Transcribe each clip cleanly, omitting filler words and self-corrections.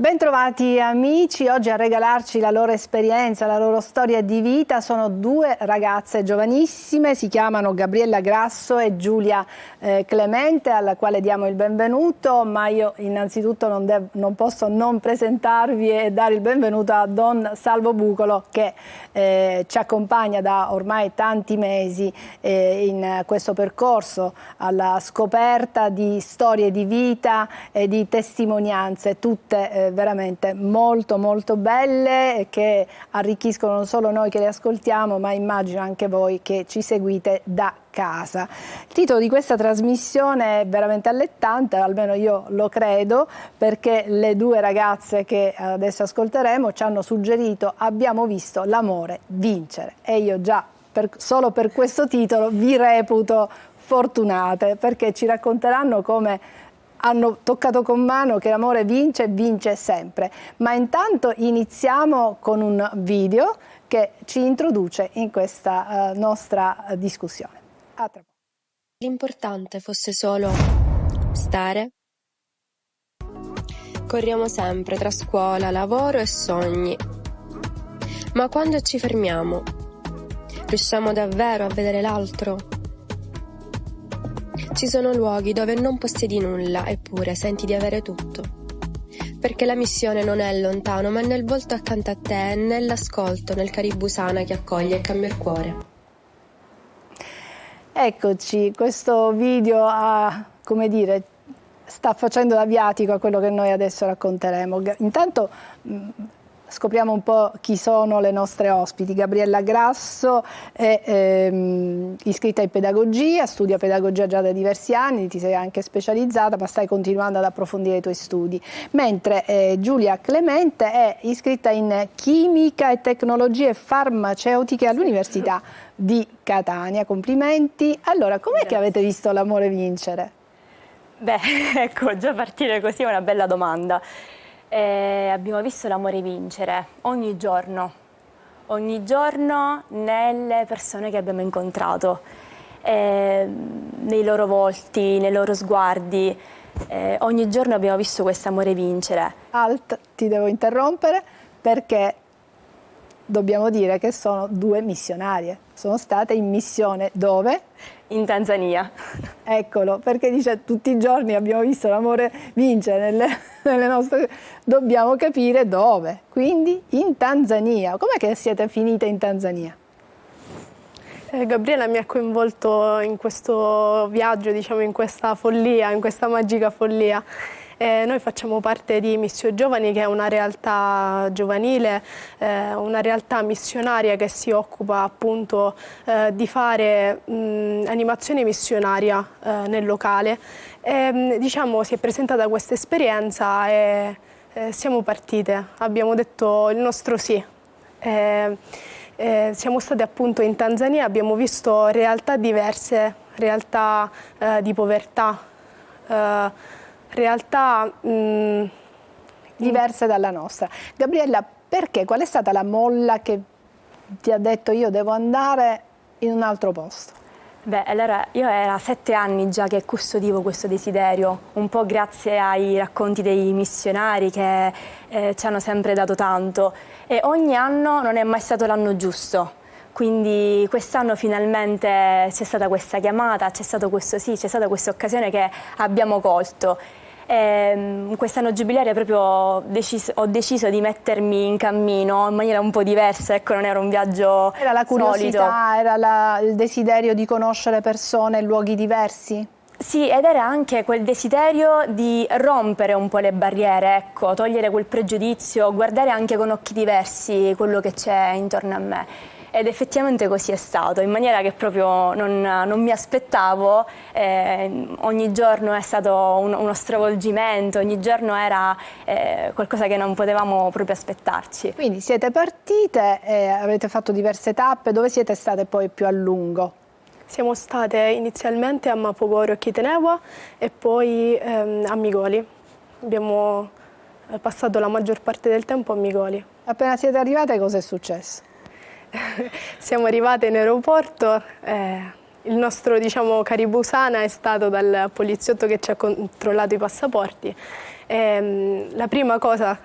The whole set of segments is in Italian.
Bentrovati amici, oggi a regalarci la loro esperienza, la loro storia di vita sono due ragazze giovanissime, si chiamano Gabriella Grasso e Giulia Clemente, alla quale diamo il benvenuto, ma io innanzitutto non posso non presentarvi e dare il benvenuto a Don Salvo Bucolo che ci accompagna da ormai tanti mesi in questo percorso alla scoperta di storie di vita e di testimonianze, tutte veramente molto belle, che arricchiscono non solo noi che le ascoltiamo, ma immagino anche voi che ci seguite da casa. Il titolo di questa trasmissione è veramente allettante, almeno io lo credo, perché le due ragazze che adesso ascolteremo ci hanno suggerito "Abbiamo visto l'amore vincere", e io già solo per questo titolo vi reputo fortunate, perché ci racconteranno come hanno toccato con mano che l'amore vince e vince sempre. Ma intanto iniziamo con un video che ci introduce in questa nostra discussione. A tra poco. L'importante fosse solo stare. Corriamo sempre tra scuola, lavoro e sogni. Ma quando ci fermiamo, riusciamo davvero a vedere l'altro? Ci sono luoghi dove non possiedi nulla, eppure senti di avere tutto. Perché la missione non è lontano, ma è nel volto accanto a te, è nell'ascolto, nel caribusana che accoglie e cambia il cuore. Eccoci, questo video come dire, sta facendo da viatico a quello che noi adesso racconteremo. Intanto scopriamo un po' chi sono le nostre ospiti. Gabriella Grasso è iscritta in pedagogia, studia pedagogia già da diversi anni, ti sei anche specializzata, ma stai continuando ad approfondire i tuoi studi. Mentre Giulia Clemente è iscritta in chimica e tecnologie farmaceutiche all'Università di Catania. Complimenti. Allora, com'è che avete visto l'amore vincere? Beh, ecco, già partire così è una bella domanda. Abbiamo visto l'amore vincere ogni giorno nelle persone che abbiamo incontrato, nei loro volti, nei loro sguardi, ogni giorno abbiamo visto questo amore vincere. Alt, ti devo interrompere perché dobbiamo dire che sono due missionarie, sono state in missione dove? In Tanzania. Eccolo, perché dice tutti i giorni abbiamo visto l'amore vincere nelle nostre... Dobbiamo capire dove, quindi in Tanzania. Com'è che siete finite in Tanzania? Gabriella mi ha coinvolto in questo viaggio, diciamo, in questa follia, in questa magica follia. Noi facciamo parte di Missio Giovani, che è una realtà giovanile, una realtà missionaria che si occupa appunto di fare animazione missionaria nel locale. Diciamo, si è presentata questa esperienza e siamo partite, abbiamo detto il nostro sì. Siamo state appunto in Tanzania, abbiamo visto realtà diverse, realtà di povertà, realtà diverse dalla nostra. Gabriella, perché? Qual è stata la molla che ti ha detto io devo andare in un altro posto? Beh, allora io era 7 anni già che custodivo questo desiderio, un po' grazie ai racconti dei missionari che ci hanno sempre dato tanto, e ogni anno non è mai stato l'anno giusto. Quindi quest'anno finalmente c'è stata questa chiamata, c'è stato questo sì, c'è stata questa occasione che abbiamo colto. Quest'anno giubilare proprio ho deciso di mettermi in cammino in maniera un po' diversa, ecco, non era un viaggio Era la curiosità, solito. era il desiderio di conoscere persone e luoghi diversi? Sì, ed era anche quel desiderio di rompere un po' le barriere, ecco, togliere quel pregiudizio, guardare anche con occhi diversi quello che c'è intorno a me. Ed effettivamente così è stato, in maniera che proprio non mi aspettavo. Ogni giorno è stato uno stravolgimento, ogni giorno era qualcosa che non potevamo proprio aspettarci. Quindi siete partite, avete fatto diverse tappe, dove siete state poi più a lungo? Siamo state inizialmente a Mapogoro e Kitenewa e poi a Migoli. Abbiamo passato la maggior parte del tempo a Migoli. Appena siete arrivate, cosa è successo? Siamo arrivate in aeroporto, il nostro, diciamo, caribusana è stato dal poliziotto che ci ha controllato i passaporti La prima cosa,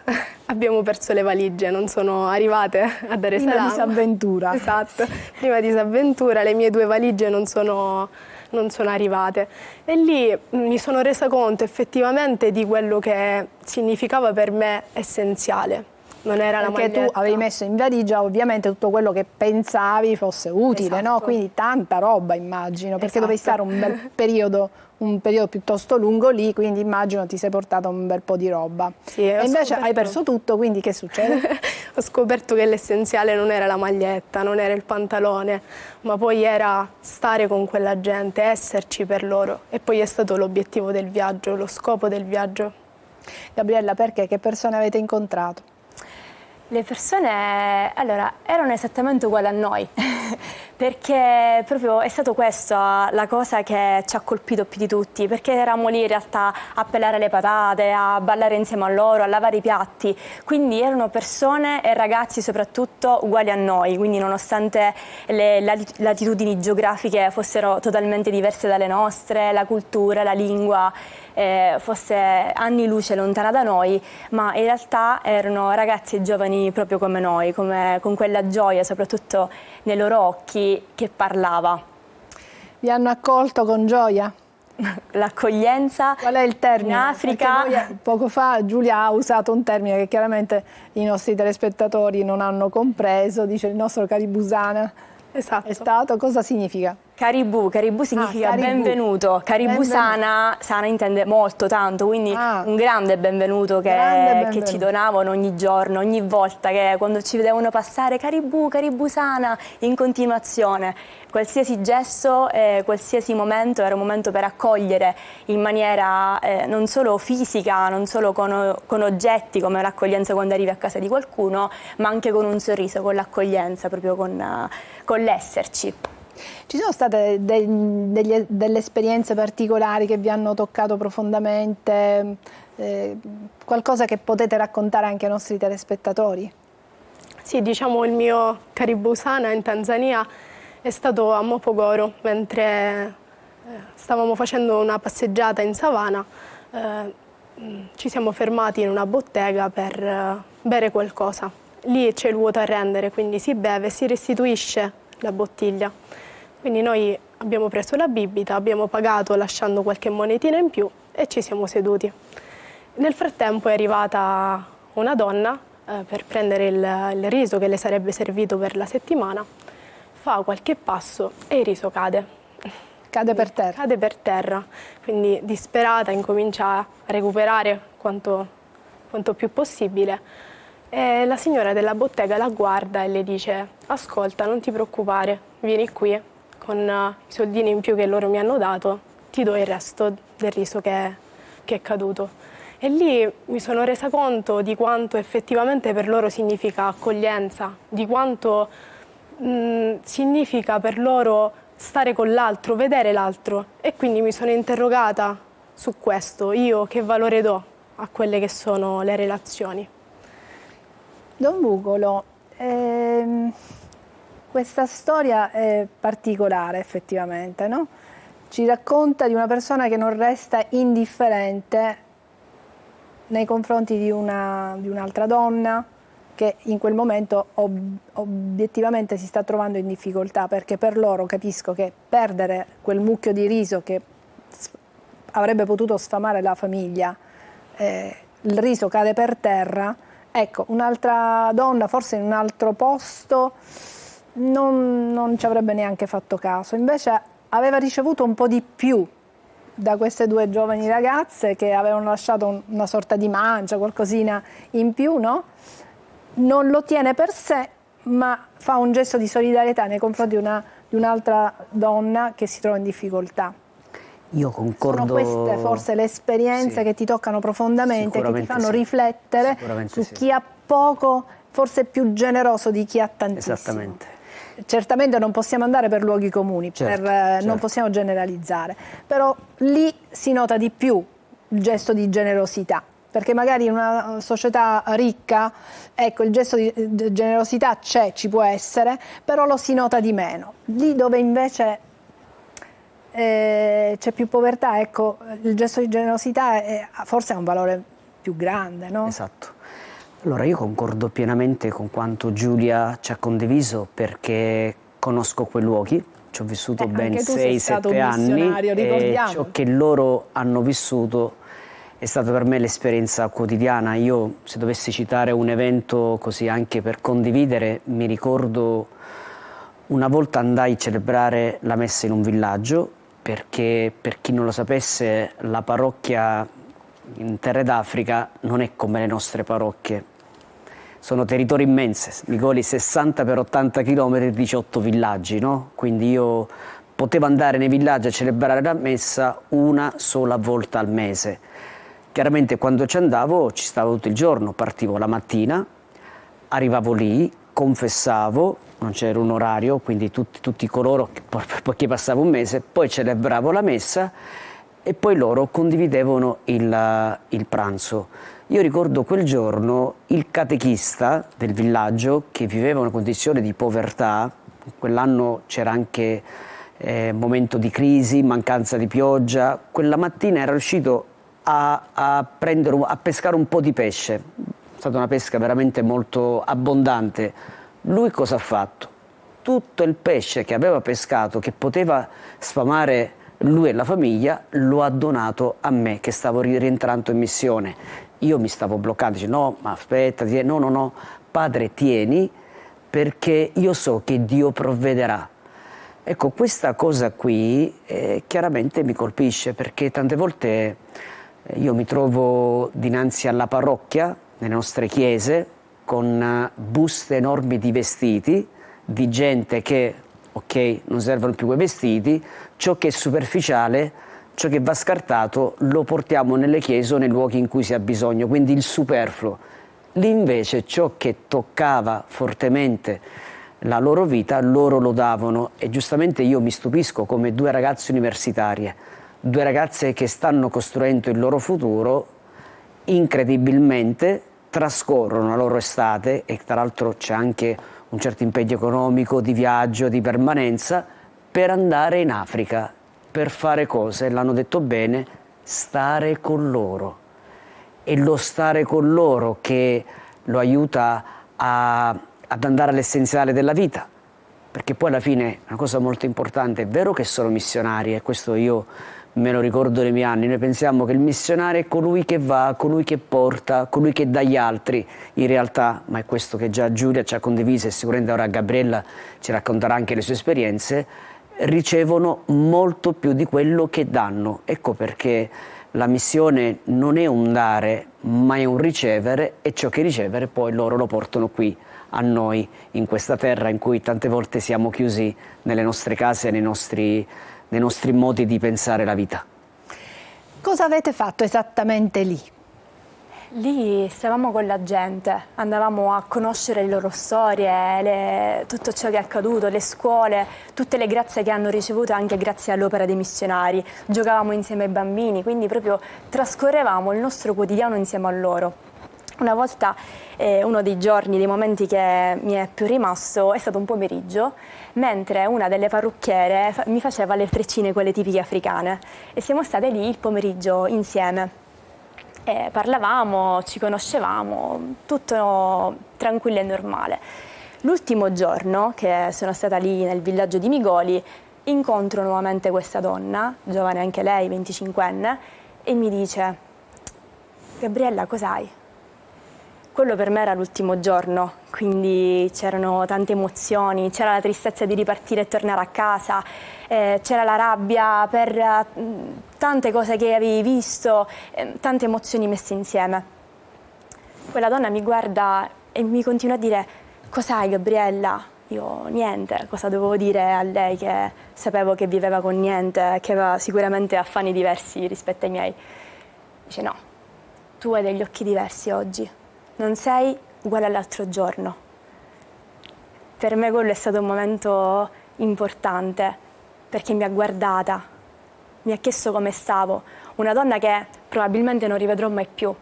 abbiamo perso le valigie, non sono arrivate a Dar es Salaam. Prima disavventura. Esatto, prima disavventura, le mie 2 valigie non sono arrivate. E lì mi sono resa conto effettivamente di quello che significava per me essenziale. Non era la maglietta. Perché tu avevi messo in valigia ovviamente tutto quello che pensavi fosse utile, Esatto. no? Quindi tanta roba, immagino, perché Esatto. dovevi stare un bel periodo piuttosto lungo lì, quindi immagino ti sei portata un bel po' di roba. Sì, e ho invece scoperto- hai perso tutto, quindi che succede? Ho scoperto che l'essenziale non era la maglietta, non era il pantalone, ma poi era stare con quella gente, esserci per loro. E poi è stato l'obiettivo del viaggio, lo scopo del viaggio. Gabriella, perché? Che persone avete incontrato? Le persone, allora, erano esattamente uguali a noi, perché proprio è stato questa la cosa che ci ha colpito più di tutti, perché eravamo lì in realtà a pelare le patate, a ballare insieme a loro, a lavare i piatti, quindi erano persone e ragazzi soprattutto uguali a noi, quindi nonostante le latitudini geografiche fossero totalmente diverse dalle nostre, la cultura, la lingua fosse anni luce lontana da noi, ma in realtà erano ragazzi e giovani proprio come noi, con quella gioia soprattutto nei loro occhi che parlava. Vi hanno accolto con gioia? L'accoglienza Qual è il termine? in Africa. Perché noi, poco fa Giulia ha usato un termine che chiaramente i nostri telespettatori non hanno compreso, dice il nostro Caribusana. Esatto. È stato, cosa significa? Caribù significa caribù. benvenuto. Caribù sana intende molto tanto, quindi un grande benvenuto che ci donavano ogni giorno, ogni volta che quando ci vedevano passare Caribù sana in continuazione. Qualsiasi gesto, qualsiasi momento era un momento per accogliere in maniera non solo fisica, non solo con oggetti come l'accoglienza quando arrivi a casa di qualcuno, ma anche con un sorriso, con l'accoglienza, proprio con l'esserci. Ci sono state delle esperienze particolari che vi hanno toccato profondamente, qualcosa che potete raccontare anche ai nostri telespettatori? Sì, diciamo il mio Caribusana in Tanzania è stato a Mopogoro, mentre stavamo facendo una passeggiata in savana, ci siamo fermati in una bottega per bere qualcosa. Lì c'è il vuoto a rendere, quindi si beve e si restituisce la bottiglia. Quindi noi abbiamo preso la bibita, abbiamo pagato lasciando qualche monetina in più e ci siamo seduti. Nel frattempo è arrivata una donna per prendere il riso che le sarebbe servito per la settimana, fa qualche passo e il riso cade. Cade per terra? Cade per terra, quindi disperata incomincia a recuperare quanto più possibile. E la signora della bottega la guarda e le dice: ascolta, non ti preoccupare, vieni qui, con i soldini in più che loro mi hanno dato, ti do il resto del riso che è caduto. E lì mi sono resa conto di quanto effettivamente per loro significa accoglienza, di quanto significa per loro stare con l'altro, vedere l'altro. E quindi mi sono interrogata su questo, io che valore do a quelle che sono le relazioni. Don Bucolo, questa storia è particolare effettivamente, no? Ci racconta di una persona che non resta indifferente nei confronti di un'altra donna che in quel momento obiettivamente si sta trovando in difficoltà, perché per loro capisco che perdere quel mucchio di riso che avrebbe potuto sfamare la famiglia, il riso cade per terra. Ecco, un'altra donna, forse in un altro posto, non ci avrebbe neanche fatto caso. Invece aveva ricevuto un po' di più da queste due giovani ragazze che avevano lasciato una sorta di mancia, qualcosina in più, no? Non lo tiene per sé, ma fa un gesto di solidarietà nei confronti di un'altra donna che si trova in difficoltà. Io concordo. Sono queste forse le esperienze che ti toccano profondamente, che ti fanno riflettere su chi ha poco, forse è più generoso di chi ha tantissimo. Esattamente. Certamente non possiamo andare per luoghi comuni, certo. Non possiamo generalizzare, però lì si nota di più il gesto di generosità, perché magari in una società ricca, ecco, il gesto di generosità c'è, ci può essere, però lo si nota di meno. Lì dove invece c'è più povertà, ecco, il gesto di generosità forse ha un valore più grande, no? Esatto. Allora io concordo pienamente con quanto Giulia ci ha condiviso, perché conosco quei luoghi, ci ho vissuto ben 6-7 anni e ciò che loro hanno vissuto è stata per me l'esperienza quotidiana. Io, se dovessi citare un evento così anche per condividere, mi ricordo una volta andai a celebrare la messa in un villaggio, perché per chi non lo sapesse la parrocchia in Terre d'Africa non è come le nostre parrocchie. Sono territori immensi, Migoli 60 per 80 km, 18 villaggi, no? Quindi io potevo andare nei villaggi a celebrare la messa una sola volta al mese. Chiaramente quando ci andavo ci stavo tutto il giorno, partivo la mattina, arrivavo lì, confessavo, non c'era un orario, quindi tutti coloro, poiché passavo un mese, poi celebravo la messa e poi loro condividevano il pranzo. Io ricordo quel giorno il catechista del villaggio, che viveva una condizione di povertà, quell'anno c'era anche momento di crisi, mancanza di pioggia, quella mattina era riuscito a pescare un po' di pesce, è stata una pesca veramente molto abbondante. Lui cosa ha fatto? Tutto il pesce che aveva pescato, che poteva sfamare lui e la famiglia, lo ha donato a me che stavo rientrando in missione. Io mi stavo bloccando, dice no, ma aspetta, no, padre tieni, perché io so che Dio provvederà. Ecco, questa cosa qui chiaramente mi colpisce, perché tante volte io mi trovo dinanzi alla parrocchia, nelle nostre chiese, con buste enormi di vestiti, di gente che, ok, non servono più quei vestiti, ciò che è superficiale, ciò che va scartato, lo portiamo nelle chiese o nei luoghi in cui si ha bisogno, quindi il superfluo. Lì invece ciò che toccava fortemente la loro vita, loro lo davano, e giustamente io mi stupisco come due ragazze universitarie, due ragazze che stanno costruendo il loro futuro, incredibilmente trascorrono la loro estate, e tra l'altro c'è anche un certo impegno economico, di viaggio, di permanenza, per andare in Africa, per fare cose, l'hanno detto bene, stare con loro. È lo stare con loro che lo aiuta ad andare all'essenziale della vita, perché poi alla fine una cosa molto importante, è vero che sono missionari, e questo io me lo ricordo nei miei anni, noi pensiamo che il missionario è colui che va, colui che porta, colui che dà agli altri, in realtà, ma è questo che già Giulia ci ha condiviso e sicuramente ora Gabriella ci racconterà anche le sue esperienze, ricevono molto più di quello che danno. Ecco perché la missione non è un dare, ma è un ricevere, e ciò che ricevere poi loro lo portano qui a noi, in questa terra in cui tante volte siamo chiusi nelle nostre case, nei nostri modi di pensare la vita. Cosa avete fatto esattamente lì? Lì stavamo con la gente, andavamo a conoscere le loro storie, tutto ciò che è accaduto, le scuole, tutte le grazie che hanno ricevuto anche grazie all'opera dei missionari. Giocavamo insieme ai bambini, quindi proprio trascorrevamo il nostro quotidiano insieme a loro. Una volta, uno dei giorni, dei momenti che mi è più rimasto, è stato un pomeriggio, mentre una delle parrucchiere mi faceva le treccine, quelle tipiche africane, e siamo state lì il pomeriggio insieme. Parlavamo, ci conoscevamo, tutto tranquillo e normale. L'ultimo giorno che sono stata lì nel villaggio di Migoli, incontro nuovamente questa donna, giovane anche lei, 25enne, e mi dice: Gabriella, cos'hai? Quello per me era l'ultimo giorno, quindi c'erano tante emozioni, c'era la tristezza di ripartire e tornare a casa, c'era la rabbia per tante cose che avevi visto, tante emozioni messe insieme. Quella donna mi guarda e mi continua a dire: cos'hai Gabriella? Io niente, cosa dovevo dire a lei che sapevo che viveva con niente, che aveva sicuramente affari diversi rispetto ai miei. Dice: no, tu hai degli occhi diversi oggi. Non sei uguale all'altro giorno. Per me quello è stato un momento importante, perché mi ha guardata, mi ha chiesto come stavo. Una donna che probabilmente non rivedrò mai più.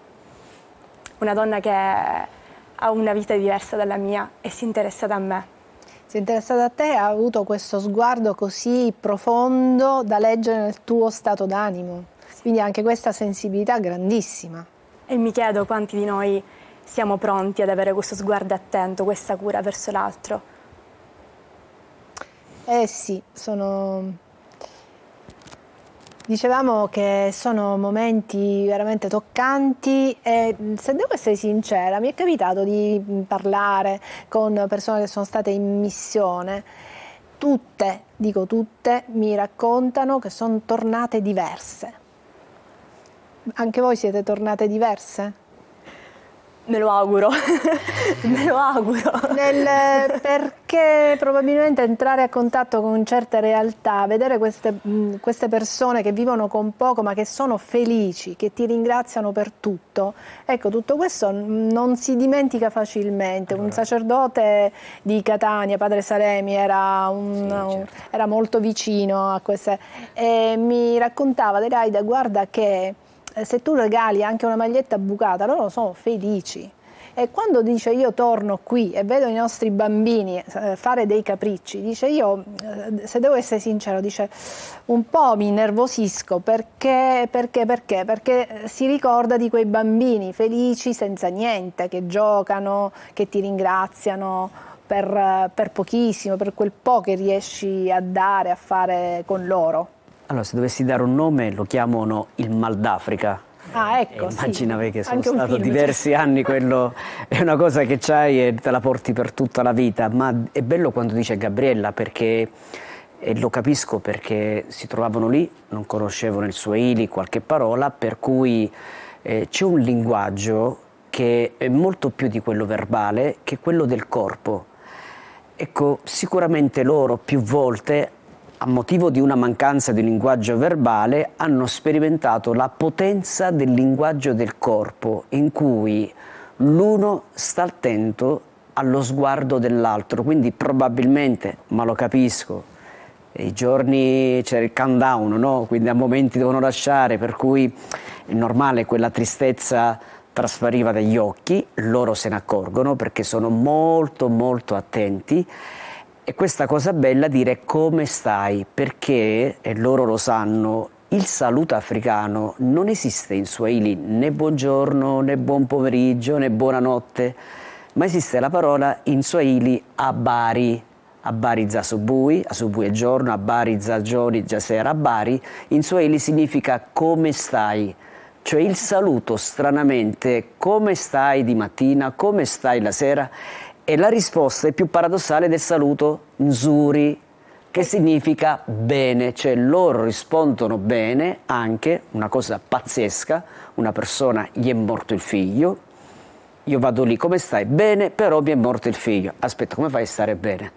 Una donna che ha una vita diversa dalla mia e si è interessata a me. Si è interessata a te e ha avuto questo sguardo così profondo da leggere nel tuo stato d'animo. Quindi anche questa sensibilità grandissima. E mi chiedo quanti di noi siamo pronti ad avere questo sguardo attento, questa cura verso l'altro. Eh sì, dicevamo che sono momenti veramente toccanti e, se devo essere sincera, mi è capitato di parlare con persone che sono state in missione. Tutte, dico tutte, mi raccontano che sono tornate diverse. Anche voi siete tornate diverse? Me lo auguro, me lo auguro. Perché probabilmente entrare a contatto con certe realtà, vedere queste persone che vivono con poco ma che sono felici, che ti ringraziano per tutto, ecco, tutto questo non si dimentica facilmente. Un sacerdote di Catania, padre Salemi, era molto vicino a queste, e mi raccontava: Adelaida, guarda che se tu regali anche una maglietta bucata, loro sono felici. E quando dice io torno qui e vedo i nostri bambini fare dei capricci, dice io, se devo essere sincero, dice un po' mi innervosisco perché si ricorda di quei bambini felici senza niente, che giocano, che ti ringraziano per pochissimo, per quel po' che riesci a dare, a fare con loro. Allora, se dovessi dare un nome, lo chiamano il mal d'Africa. Ah, ecco, immagina sì. Che sono stato diversi anni, quello è una cosa che c'hai e te la porti per tutta la vita. Ma è bello quando dice Gabriella, perché, e lo capisco, perché si trovavano lì, non conoscevano il Swahili, qualche parola, per cui c'è un linguaggio che è molto più di quello verbale, che quello del corpo. Ecco, sicuramente loro più volte, a motivo di una mancanza di linguaggio verbale, hanno sperimentato la potenza del linguaggio del corpo, in cui l'uno sta attento allo sguardo dell'altro, quindi probabilmente, ma lo capisco, i giorni c'è il countdown, no? Quindi a momenti devono lasciare, per cui è normale, quella tristezza traspariva dagli occhi, loro se ne accorgono perché sono molto molto attenti. E questa cosa bella, dire come stai, perché, e loro lo sanno, il saluto africano non esiste in Swahili, né buongiorno, né buon pomeriggio, né buonanotte, ma esiste la parola in Swahili habari. Habari za asubuhi è giorno, habari za giorni, già sera, habari, in Swahili significa come stai. Cioè il saluto, stranamente, come stai di mattina, come stai la sera. E la risposta è più paradossale del saluto nzuri, che significa bene, cioè loro rispondono bene anche, una cosa pazzesca, una persona gli è morto il figlio, io vado lì, come stai? Bene, però mi è morto il figlio. Aspetta, come fai a stare bene?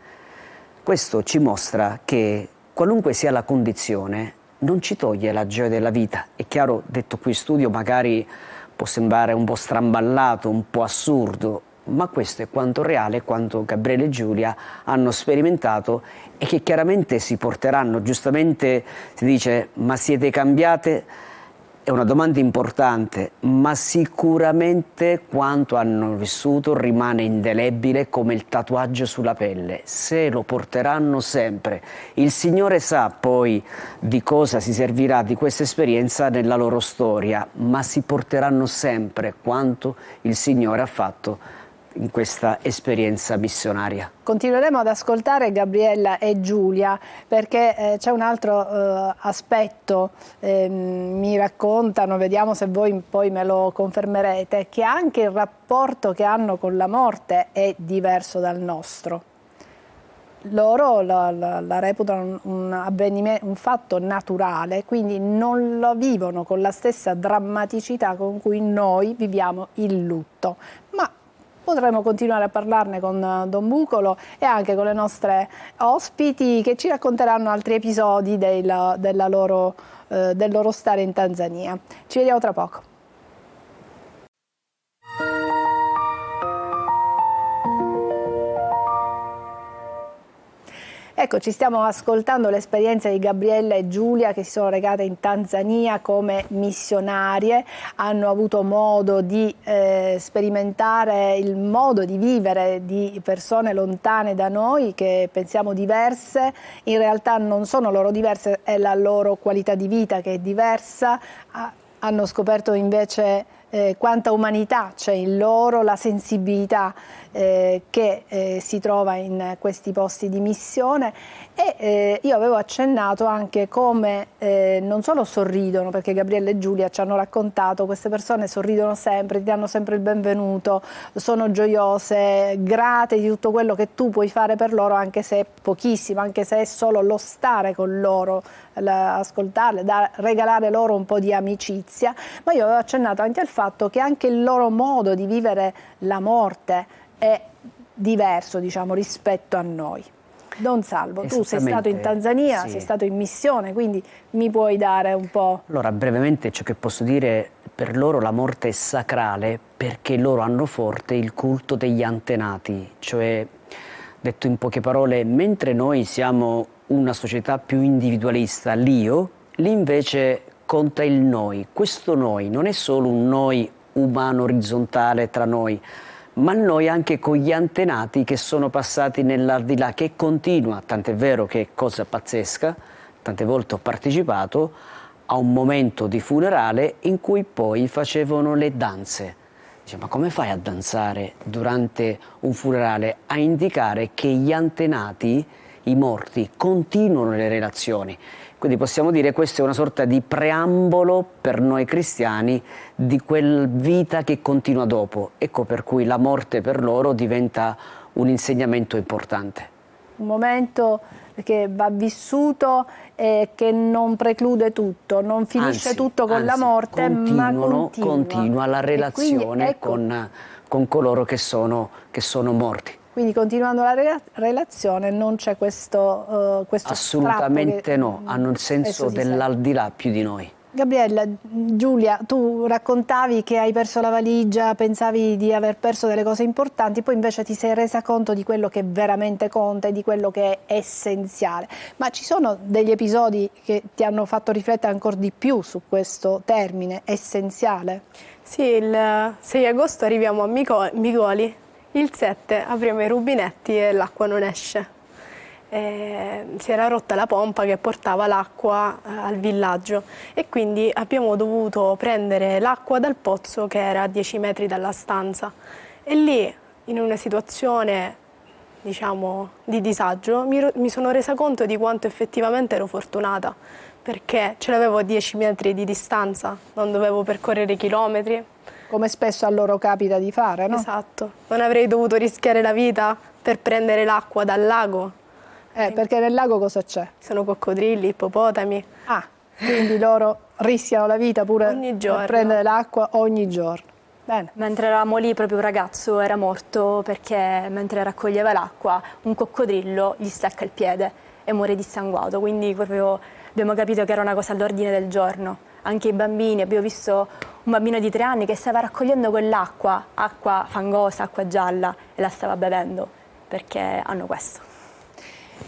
Questo ci mostra che qualunque sia la condizione, non ci toglie la gioia della vita. È chiaro, detto qui in studio, magari può sembrare un po' stramballato, un po' assurdo, ma questo è quanto reale, quanto Gabriele e Giulia hanno sperimentato e che chiaramente si porteranno. Giustamente si dice, ma siete cambiate? È una domanda importante, ma sicuramente quanto hanno vissuto rimane indelebile come il tatuaggio sulla pelle. Se lo porteranno sempre. Il Signore sa poi di cosa si servirà di questa esperienza nella loro storia, ma si porteranno sempre quanto il Signore ha fatto in questa esperienza missionaria. Continueremo ad ascoltare Gabriella e Giulia, perché c'è un altro aspetto, mi raccontano, vediamo se voi poi me lo confermerete, che anche il rapporto che hanno con la morte è diverso dal nostro. Loro la reputano un fatto naturale, quindi non lo vivono con la stessa drammaticità con cui noi viviamo il lutto. Ma potremo continuare a parlarne con Don Bucolo e anche con le nostre ospiti, che ci racconteranno altri episodi del loro stare in Tanzania. Ci vediamo tra poco. Ecco, ci stiamo ascoltando l'esperienza di Gabriella e Giulia, che si sono recate in Tanzania come missionarie, hanno avuto modo di sperimentare il modo di vivere di persone lontane da noi, che pensiamo diverse. In realtà non sono loro diverse, è la loro qualità di vita che è diversa. Hanno scoperto invece quanta umanità c'è in loro, la sensibilità che si trova in questi posti di missione. E io avevo accennato anche come non solo sorridono, perché Gabriella e Giulia ci hanno raccontato, queste persone sorridono sempre, ti danno sempre il benvenuto, sono gioiose, grate di tutto quello che tu puoi fare per loro, anche se è pochissimo, anche se è solo lo stare con loro, ascoltarle, regalare loro un po' di amicizia. Ma io avevo accennato anche al fatto che anche il loro modo di vivere la morte è diverso, diciamo, rispetto a noi. Don Salvo, tu sei stato in Tanzania, sì, sei stato in missione, quindi mi puoi dare un po'... Allora, brevemente ciò che posso dire, per loro la morte è sacrale perché loro hanno forte il culto degli antenati, cioè, detto in poche parole, mentre noi siamo una società più individualista, l'io, lì invece conta il noi. Questo noi non è solo un noi umano orizzontale tra noi, ma noi anche con gli antenati che sono passati nell'aldilà, che continua, tant'è vero che è cosa pazzesca, tante volte ho partecipato a un momento di funerale in cui poi facevano le danze. Dice, ma come fai a danzare durante un funerale? A indicare che gli antenati, i morti, continuano le relazioni. Quindi possiamo dire che questa è una sorta di preambolo per noi cristiani di quella vita che continua dopo. Ecco per cui la morte per loro diventa un insegnamento importante. Un momento che va vissuto e che non preclude tutto, non finisce tutto con la morte, ma continua la relazione, quindi, ecco, con coloro che sono morti. Quindi continuando la relazione non c'è questo assolutamente no, hanno il senso dell'aldilà più di noi. Gabriella, Giulia, tu raccontavi che hai perso la valigia, pensavi di aver perso delle cose importanti, poi invece ti sei resa conto di quello che veramente conta e di quello che è essenziale. Ma ci sono degli episodi che ti hanno fatto riflettere ancora di più su questo termine, essenziale? Sì, il 6 agosto arriviamo a Migoli. Il 7 apriamo i rubinetti e l'acqua non esce. Si era rotta la pompa che portava l'acqua al villaggio e quindi abbiamo dovuto prendere l'acqua dal pozzo che era a 10 metri dalla stanza. E lì, in una situazione, diciamo, di disagio, mi sono resa conto di quanto effettivamente ero fortunata, perché ce l'avevo a 10 metri di distanza, non dovevo percorrere chilometri. Come spesso a loro capita di fare, no? Esatto. Non avrei dovuto rischiare la vita per prendere l'acqua dal lago. Perché nel lago cosa c'è? Sono coccodrilli, ippopotami. Ah, quindi loro rischiano la vita pure ogni giorno, per prendere l'acqua ogni giorno. Bene. Mentre eravamo lì, proprio un ragazzo era morto perché mentre raccoglieva l'acqua un coccodrillo gli stacca il piede e muore dissanguato. Quindi proprio abbiamo capito che era una cosa all'ordine del giorno. Anche i bambini, abbiamo visto un bambino di 3 anni che stava raccogliendo quell'acqua, acqua fangosa, acqua gialla, e la stava bevendo, perché hanno questo.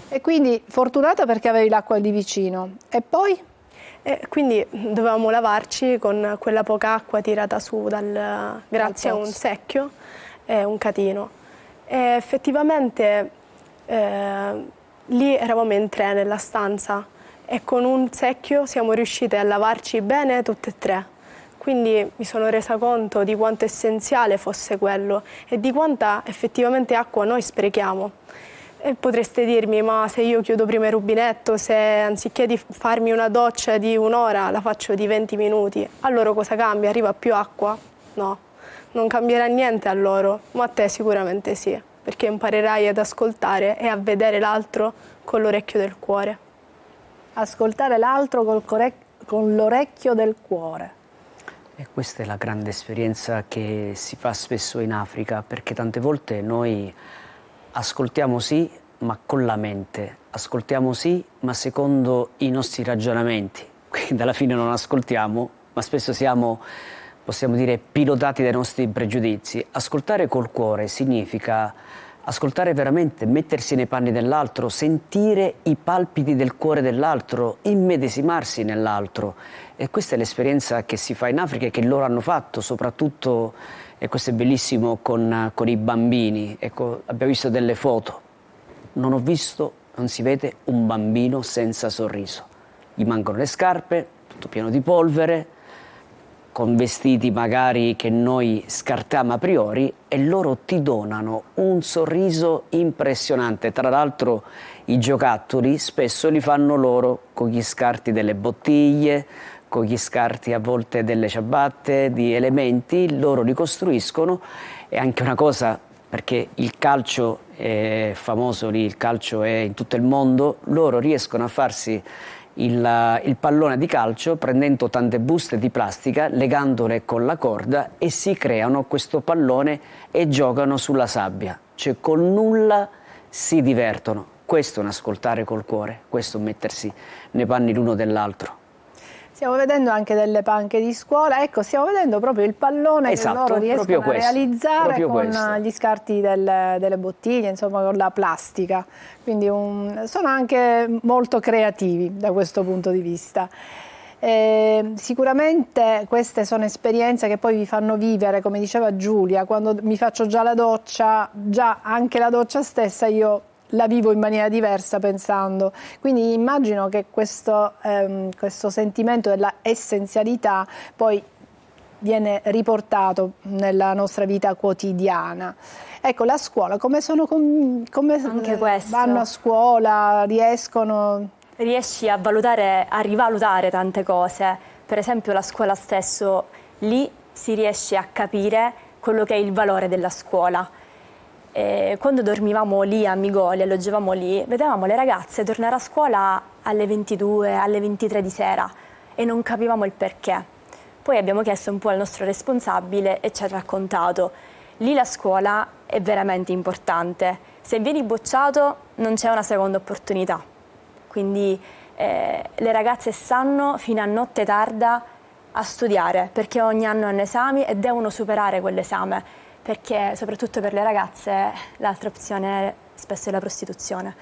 E quindi fortunata perché avevi l'acqua lì vicino. E poi? Quindi dovevamo lavarci con quella poca acqua tirata su grazie a un secchio e un catino. E effettivamente lì eravamo in 3 nella stanza e con un secchio siamo riuscite a lavarci bene tutte e 3. Quindi mi sono resa conto di quanto essenziale fosse quello e di quanta effettivamente acqua noi sprechiamo. E potreste dirmi, ma se io chiudo prima il rubinetto, se anziché di farmi una doccia di 1 ora la faccio di 20 minuti, a loro cosa cambia? Arriva più acqua? No, non cambierà niente a loro, ma a te sicuramente sì, perché imparerai ad ascoltare e a vedere l'altro con l'orecchio del cuore. Ascoltare l'altro con l'orecchio del cuore. E questa è la grande esperienza che si fa spesso in Africa, perché tante volte noi ascoltiamo sì, ma con la mente, ascoltiamo sì, ma secondo i nostri ragionamenti. Quindi alla fine non ascoltiamo, ma spesso siamo, possiamo dire, pilotati dai nostri pregiudizi. Ascoltare col cuore significa ascoltare veramente, mettersi nei panni dell'altro, sentire i palpiti del cuore dell'altro, immedesimarsi nell'altro. E questa è l'esperienza che si fa in Africa e che loro hanno fatto, soprattutto, e questo è bellissimo, con i bambini. Ecco, abbiamo visto delle foto. Non si vede un bambino senza sorriso. Gli mancano le scarpe, tutto pieno di polvere, con vestiti magari che noi scartiamo a priori, e loro ti donano un sorriso impressionante. Tra l'altro i giocattoli spesso li fanno loro con gli scarti delle bottiglie, con gli scarti a volte delle ciabatte, di elementi, loro li costruiscono. È anche una cosa, perché il calcio è famoso lì, il calcio è in tutto il mondo, loro riescono a farsi il pallone di calcio prendendo tante buste di plastica, legandole con la corda, e si creano questo pallone e giocano sulla sabbia, cioè con nulla si divertono. Questo è un ascoltare col cuore, questo è un mettersi nei panni l'uno dell'altro. Stiamo vedendo anche delle panche di scuola, ecco, stiamo vedendo proprio il pallone che loro riescono a realizzare con gli scarti delle bottiglie, insomma con la plastica, quindi sono anche molto creativi da questo punto di vista. Sicuramente queste sono esperienze che poi vi fanno vivere, come diceva Giulia, quando mi faccio già la doccia, già anche la doccia stessa io la vivo in maniera diversa pensando, quindi immagino che questo sentimento della essenzialità poi viene riportato nella nostra vita quotidiana. Ecco, la scuola, come vanno a scuola, riesci a rivalutare tante cose, per esempio la scuola stesso, lì si riesce a capire quello che è il valore della scuola. Quando dormivamo lì a Migoli, alloggiavamo lì, vedevamo le ragazze tornare a scuola alle 22, alle 23 di sera e non capivamo il perché. Poi abbiamo chiesto un po' al nostro responsabile e ci ha raccontato: lì la scuola è veramente importante, se vieni bocciato non c'è una seconda opportunità, quindi le ragazze stanno fino a notte tarda a studiare perché ogni anno hanno esami e devono superare quell'esame, perché soprattutto per le ragazze l'altra opzione spesso è la prostituzione.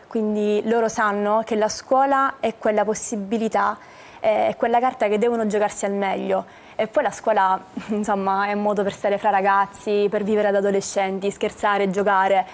Quindi loro sanno che la scuola è quella possibilità, è quella carta che devono giocarsi al meglio. E poi la scuola, insomma, è un modo per stare fra ragazzi, per vivere da adolescenti, scherzare, giocare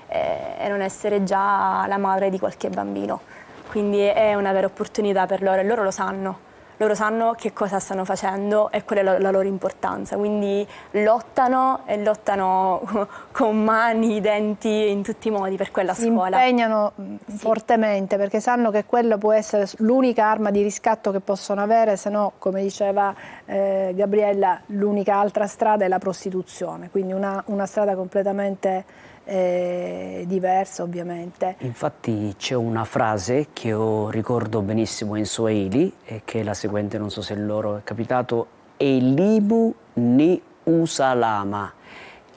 e non essere già la madre di qualche bambino. Quindi è una vera opportunità per loro e loro lo sanno. Loro sanno che cosa stanno facendo e qual è la loro importanza, quindi lottano e lottano con mani, denti, in tutti i modi per quella scuola. Si impegnano fortemente perché sanno che quella può essere l'unica arma di riscatto che possono avere, se no, come diceva Gabriella, l'unica altra strada è la prostituzione, quindi una strada completamente diversa ovviamente. Infatti c'è una frase che io ricordo benissimo in Swahili e che è la seguente, non so se loro è capitato: Elimu ni usalama.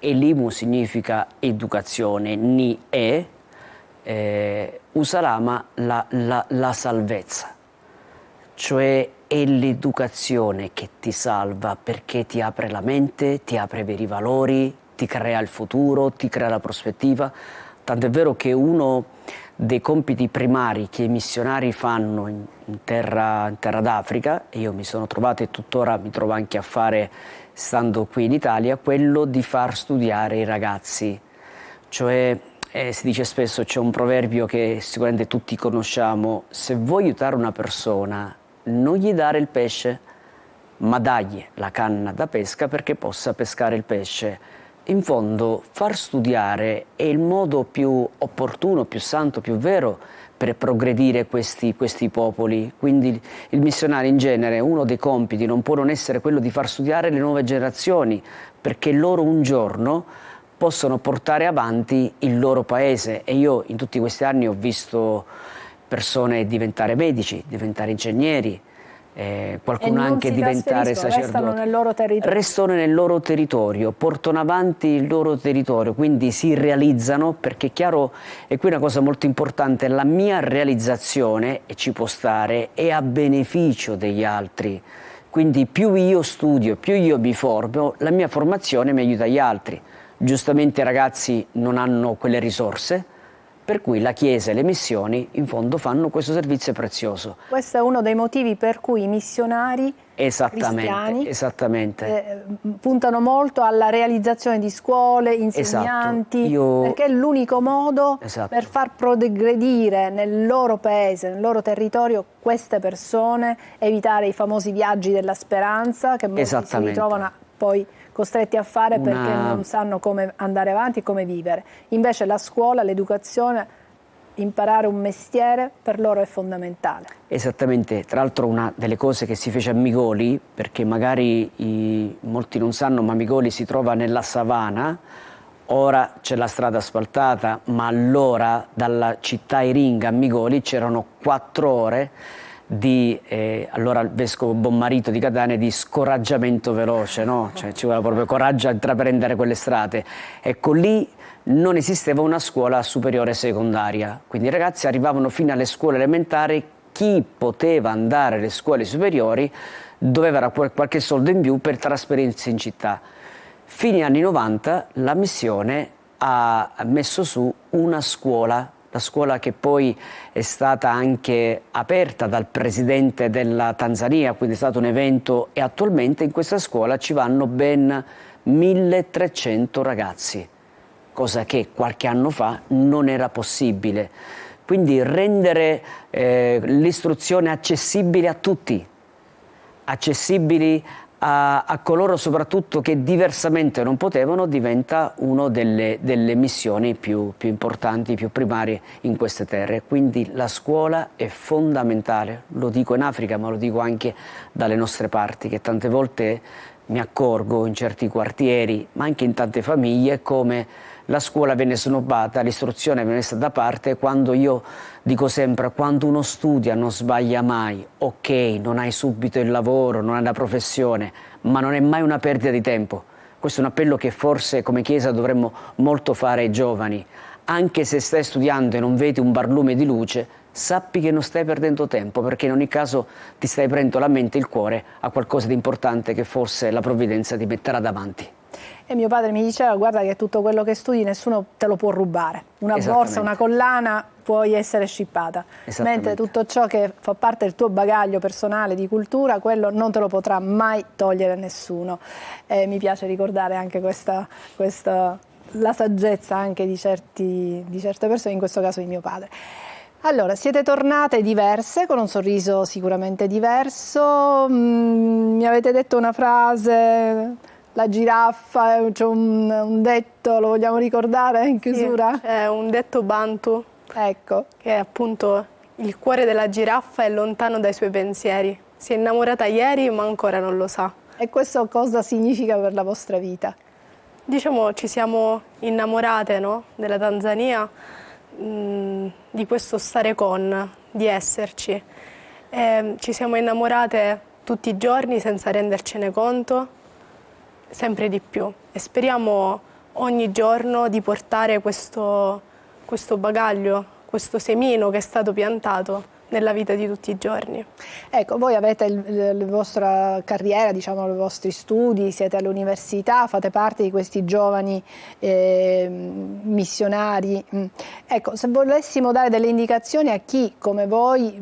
Elimu significa educazione, ni è, usalama la salvezza, cioè è l'educazione che ti salva perché ti apre la mente, ti apre veri valori, ti crea il futuro, ti crea la prospettiva. Tant'è vero che uno dei compiti primari che i missionari fanno in terra d'Africa, e io mi sono trovato e tuttora mi trovo anche a fare stando qui in Italia, quello di far studiare i ragazzi. Cioè, si dice spesso, c'è un proverbio che sicuramente tutti conosciamo: se vuoi aiutare una persona, non gli dare il pesce, ma dagli la canna da pesca perché possa pescare il pesce. In fondo, far studiare è il modo più opportuno, più santo, più vero per progredire questi popoli. Quindi il missionario in genere, uno dei compiti non può non essere quello di far studiare le nuove generazioni, perché loro un giorno possono portare avanti il loro paese. E io in tutti questi anni ho visto persone diventare medici, diventare ingegneri, qualcuno anche diventare sacerdote. Restano nel loro territorio, portano avanti il loro territorio, quindi si realizzano, perché è chiaro, e qui una cosa molto importante: la mia realizzazione, e ci può stare, è a beneficio degli altri. Quindi più io studio, più io mi formo, la mia formazione mi aiuta gli altri. Giustamente i ragazzi non hanno quelle risorse, Per cui la Chiesa e le missioni in fondo fanno questo servizio prezioso. Questo è uno dei motivi per cui i missionari cristiani puntano molto alla realizzazione di scuole, insegnanti, perché è l'unico modo per far progredire nel loro paese, nel loro territorio queste persone, evitare i famosi viaggi della speranza che molti si ritrovano poi costretti a fare perché non sanno come andare avanti, come vivere. Invece la scuola, l'educazione, imparare un mestiere per loro è fondamentale. Esattamente, tra l'altro una delle cose che si fece a Migoli, perché magari molti non sanno, ma Migoli si trova nella savana, ora c'è la strada asfaltata, ma allora dalla città Iringa a Migoli c'erano 4 ore di, allora il vescovo Bonmarito di Catania, di scoraggiamento veloce, no? Cioè, ci voleva proprio coraggio a intraprendere quelle strade. Ecco, lì non esisteva una scuola superiore secondaria, quindi i ragazzi arrivavano fino alle scuole elementari, chi poteva andare alle scuole superiori doveva avere qualche soldo in più per trasferirsi in città. Fine anni 90 la missione ha messo su una scuola, la scuola che poi è stata anche aperta dal presidente della Tanzania, quindi è stato un evento, e attualmente in questa scuola ci vanno ben 1300 ragazzi, cosa che qualche anno fa non era possibile. Quindi rendere l'istruzione accessibile a tutti, accessibili a coloro soprattutto che diversamente non potevano, diventa una delle missioni più importanti, più primarie in queste terre. Quindi la scuola è fondamentale, lo dico in Africa ma lo dico anche dalle nostre parti, che tante volte mi accorgo in certi quartieri, ma anche in tante famiglie, come la scuola viene snobbata, l'istruzione viene messa da parte, quando io dico sempre: quando uno studia non sbaglia mai, ok, non hai subito il lavoro, non hai la professione, ma non è mai una perdita di tempo. Questo è un appello che forse come Chiesa dovremmo molto fare ai giovani. Anche se stai studiando e non vedi un barlume di luce, sappi che non stai perdendo tempo, perché in ogni caso ti stai aprendo la mente e il cuore a qualcosa di importante che forse la provvidenza ti metterà davanti. E mio padre mi diceva: guarda che tutto quello che studi nessuno te lo può rubare, una borsa, una collana puoi essere scippata, mentre tutto ciò che fa parte del tuo bagaglio personale di cultura, quello non te lo potrà mai togliere nessuno. Mi piace ricordare anche la saggezza anche di certe persone, in questo caso di mio padre. Allora, siete tornate diverse, con un sorriso sicuramente diverso, mi avete detto una frase, la giraffa, c'è un detto, lo vogliamo ricordare in chiusura? Sì, è un detto bantu, ecco, che è appunto: il cuore della giraffa è lontano dai suoi pensieri, si è innamorata ieri ma ancora non lo sa. E questo cosa significa per la vostra vita? Diciamo, ci siamo innamorate, no? Della Tanzania, di questo stare con, di esserci. Ci siamo innamorate tutti i giorni senza rendercene conto, sempre di più, e speriamo ogni giorno di portare questo bagaglio, questo semino che è stato piantato nella vita di tutti i giorni. Ecco, voi avete la vostra carriera, diciamo, i vostri studi, siete all'università, fate parte di questi giovani missionari. Ecco, se volessimo dare delle indicazioni a chi come voi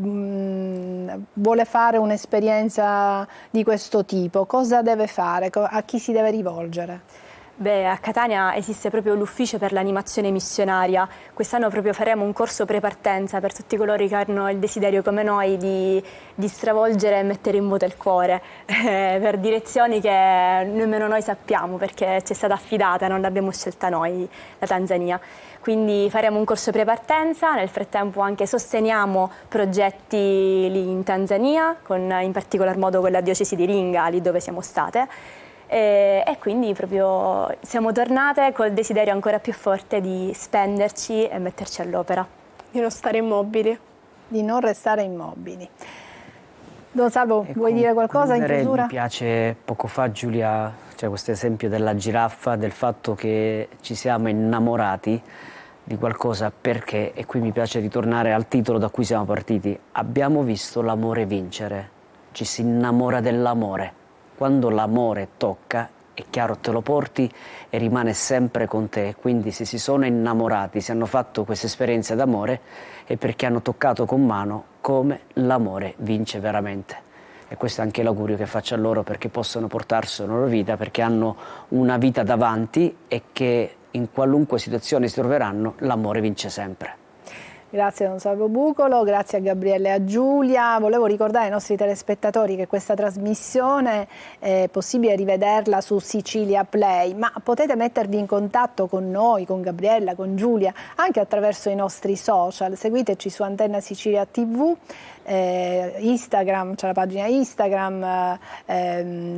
vuole fare un'esperienza di questo tipo, cosa deve fare? A chi si deve rivolgere? Beh, a Catania esiste proprio l'ufficio per l'animazione missionaria. Quest'anno proprio faremo un corso prepartenza per tutti coloro che hanno il desiderio come noi di stravolgere e mettere in moto il cuore per direzioni che nemmeno noi sappiamo, perché ci è stata affidata, non l'abbiamo scelta noi, la Tanzania. Quindi faremo un corso prepartenza, nel frattempo anche sosteniamo progetti lì in Tanzania, in particolar modo con la diocesi di Iringa, lì dove siamo state. E quindi proprio siamo tornate col desiderio ancora più forte di spenderci e metterci all'opera. Di non stare immobili. Di non restare immobili. Don Salvo, vuoi dire qualcosa in chiusura? Mi piace, poco fa Giulia, c'è questo esempio della giraffa, del fatto che ci siamo innamorati di qualcosa perché, e qui mi piace ritornare al titolo da cui siamo partiti, abbiamo visto l'amore vincere, ci si innamora dell'amore. Quando l'amore tocca è chiaro, te lo porti e rimane sempre con te. Quindi se si sono innamorati, se hanno fatto questa esperienza d'amore, è perché hanno toccato con mano come l'amore vince veramente. E questo è anche l'augurio che faccio a loro, perché possono portarsi la loro vita, perché hanno una vita davanti e che in qualunque situazione si troveranno, l'amore vince sempre. Grazie a Don Salvo Bucolo, grazie a Gabriele e a Giulia. Volevo ricordare ai nostri telespettatori che questa trasmissione è possibile rivederla su Sicilia Play, ma potete mettervi in contatto con noi, con Gabriella, con Giulia, anche attraverso i nostri social. Seguiteci su Antenna Sicilia TV, Instagram, c'è la pagina Instagram,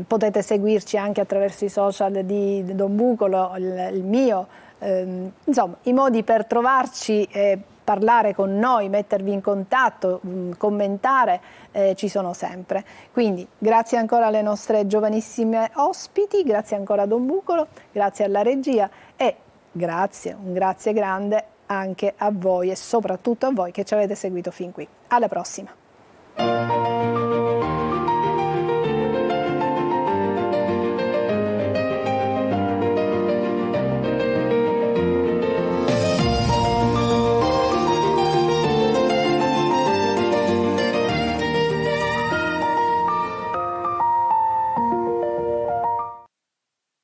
potete seguirci anche attraverso i social di Don Bucolo, il mio, insomma i modi per trovarci, parlare con noi, mettervi in contatto, commentare, ci sono sempre. Quindi grazie ancora alle nostre giovanissime ospiti, grazie ancora a Don Bucolo, grazie alla regia e un grazie grande anche a voi e soprattutto a voi che ci avete seguito fin qui. Alla prossima!